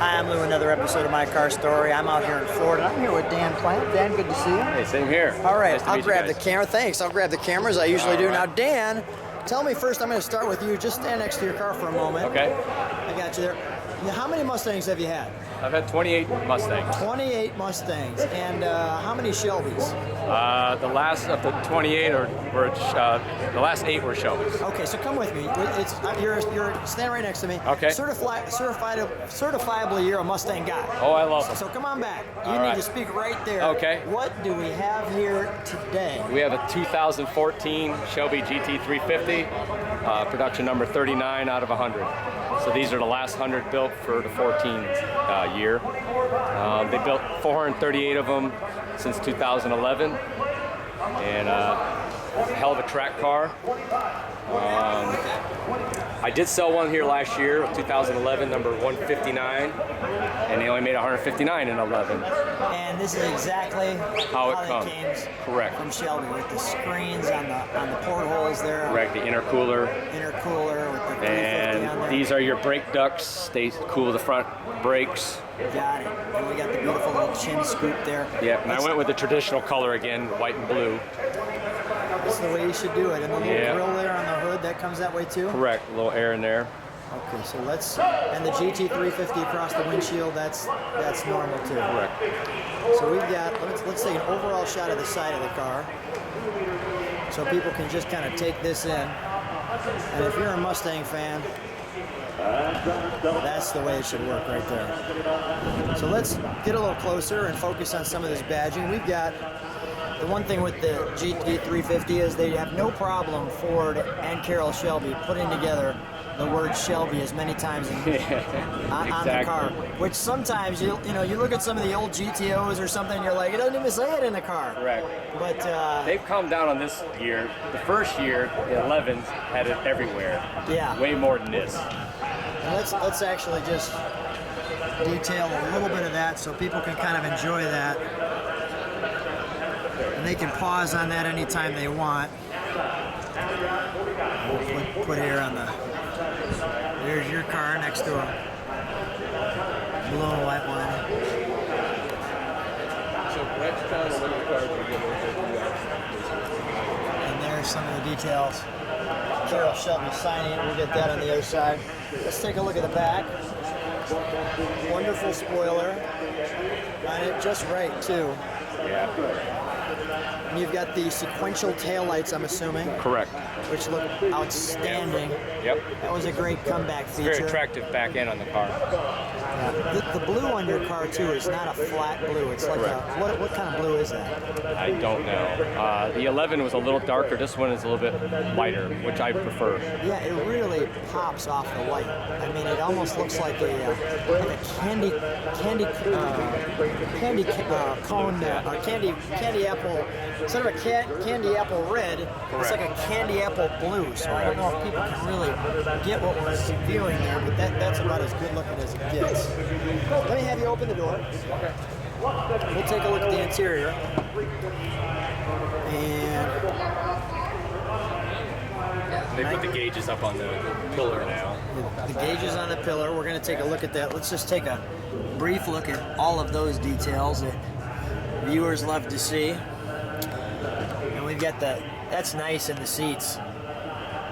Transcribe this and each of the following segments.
Hi, I'm Lou, another episode of My Car Story. I'm out here in Florida. I'm here with Dan Plante. Dan, good to see you. Hey, same here. All right, Nice to I'll meet grab you the guys. camera. Thanks. I'll grab the camera as I usually do. right. Now, Dan, tell me first, I'm going to start with you. Just stand next to your car for a moment. Okay. I got you there. Now, how many Mustangs have you had? I've had 28 Mustangs. 28 Mustangs. And how many Shelbys? The last of the 28 were the last 8 were Shelbys. Okay, so come with me. You're standing right next to me. Okay. Certifiably, you're a Mustang guy. Oh, I love them. So come on back. You All need right. to speak right there. Okay. What do we have here today? We have a 2014 Shelby GT350, production number 39 out of 100. So these are the last 100 built for the 14 year. They built 438 of them since 2011, and hell of a track car. I did sell one here last year, 2011, number 159, and they only made 159 in 11. And this is exactly How it they comes. came Correct. from Shelby, with the screens on the portholes there. Correct, the intercooler. Intercooler with the 350 on And there. these are your brake ducts. They cool the front brakes. Got it. And we got the beautiful little chin scoop there. Yeah, and I went with the traditional color again, white and blue. That's the way you should do it. And the little Yeah. grill there on the hood, that comes that way too? Correct, a little air in there. Okay, so and the GT350 across the windshield, that's normal too. Correct. So we've got, let's take an overall shot of the side of the car so people can just kind of take this in. And if you're a Mustang fan, that's the way it should work right there. So let's get a little closer and focus on some of this badging. We've got, the one thing with the GT350 is they have no problem, Ford and Carroll Shelby, putting together the word Shelby as many times on the car. Which sometimes you look at some of the old GTOs or something, and you're like, it doesn't even say it in the car. Correct. But They've calmed down on this year. The first year, the 11s had it everywhere. yeah, Way more than this. and let's actually just detail a little bit of that so people can kind of enjoy that. And they can pause on that anytime they want. We'll put here on the, there's your car next to a blue and white one. And there's some of the details. Carroll Shelby signing it, we'll get that on the other side. Let's take a look at the back. Wonderful spoiler. On it just right too. Yeah. And you've got the sequential taillights, I'm assuming. Correct. Which look outstanding. Yep. That was a great comeback feature. Very attractive back end on the car. The blue on your car too is not a flat blue. It's like what kind of blue is that? I don't know. The 11 was a little darker. This one is a little bit lighter, which I prefer. Yeah, it really pops off the light. I mean, it almost looks like a candy cone or candy apple. Instead of a candy apple red, it's like a candy apple blue. So I don't know if people can really get what we're viewing there, but that's about as good looking as it gets. Let me have you open the door. Okay. We'll take a look at the interior. And They put the gauges up on the pillar now. the gauges on the pillar, we're going to take a look at that. Let's just take a brief look at all of those details that viewers love to see. And we've got that's nice in the seats.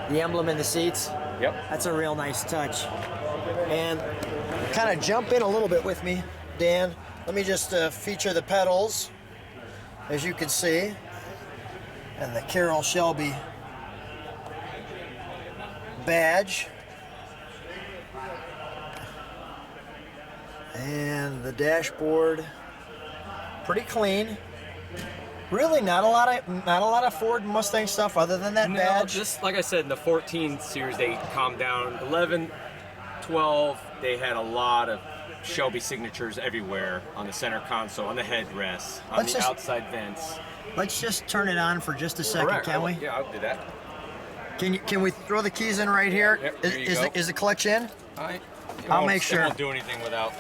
The emblem in the seats. Yep. That's a real nice touch. And kind of jump in a little bit with me, Dan. Let me just feature the pedals, as you can see, and the Carroll Shelby badge. And the dashboard, pretty clean. Really, not a lot of Ford Mustang stuff other than that badge. Just like I said, in the 14 series, they calmed down. 11, 12, they had a lot of Shelby signatures everywhere on the center console, on the headrests, on the outside vents. Let's just turn it on for just a second, Correct. can we? Yeah, I'll do that. Can we throw the keys in right here? Yep, there you go. Is the clutch in? I'll make sure. I won't do anything without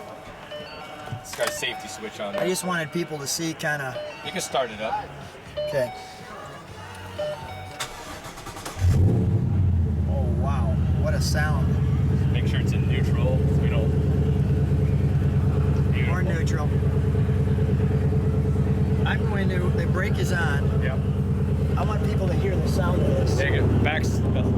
this guy's safety switch on I there. just wanted people to see kind of. You can start it up. Okay. Oh wow, what a sound! Make sure it's in neutral so we don't is on. Yep. I want people to hear the sound of this. There you go. Back's the best.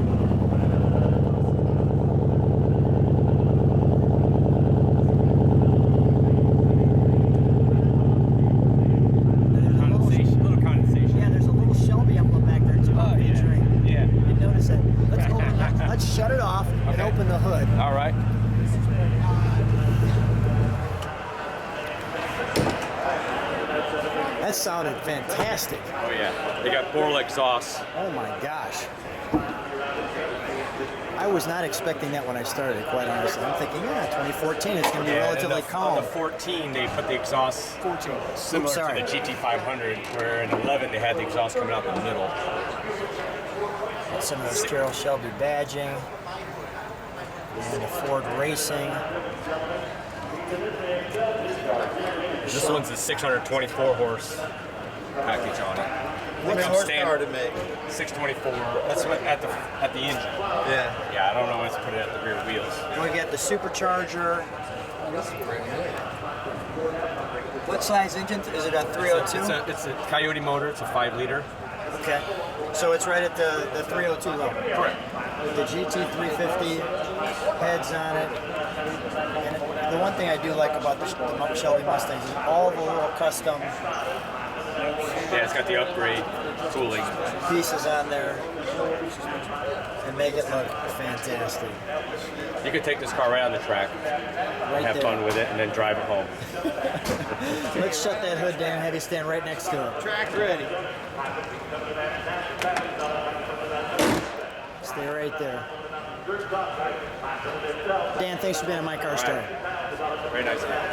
Little condensation. Yeah, there's a little Shelby emblem back there too. Oh, yeah. Featuring. Yeah. You notice it. Let's shut it off and Okay. open the hood. All right. That sounded fantastic. Oh yeah. They got Borla exhaust. Oh my gosh. I was not expecting that when I started, quite honestly. I'm thinking, yeah, 2014, it's going to be relatively calm. On the 14, they put the exhaust similar sorry. to the GT500, where in 11 they had the exhaust coming out in the middle. Got some of this Carroll Shelby badging. And the Ford Racing. This one's a 624 horse package on it. What horsepower to make? 624. That's what at the engine. Yeah. Yeah, I don't know what's put it at the rear wheels. We got the supercharger. What size engine? Is it a 302? It's a Coyote motor. It's a 5-liter. Okay. So it's right at the 302 level. Correct. With the GT350 heads on it. And the one thing I do like about the Shelby Mustangs is all the little custom Yeah, it's got the upgrade cooling. pieces on there and make it look fantastic. You could take this car right on the track, Right have there. fun with it, and then drive it home. Let's shut that hood down and have you stand right next to it. Track ready. Stay right there. Dan, thanks for being on My Car Story. Very nice.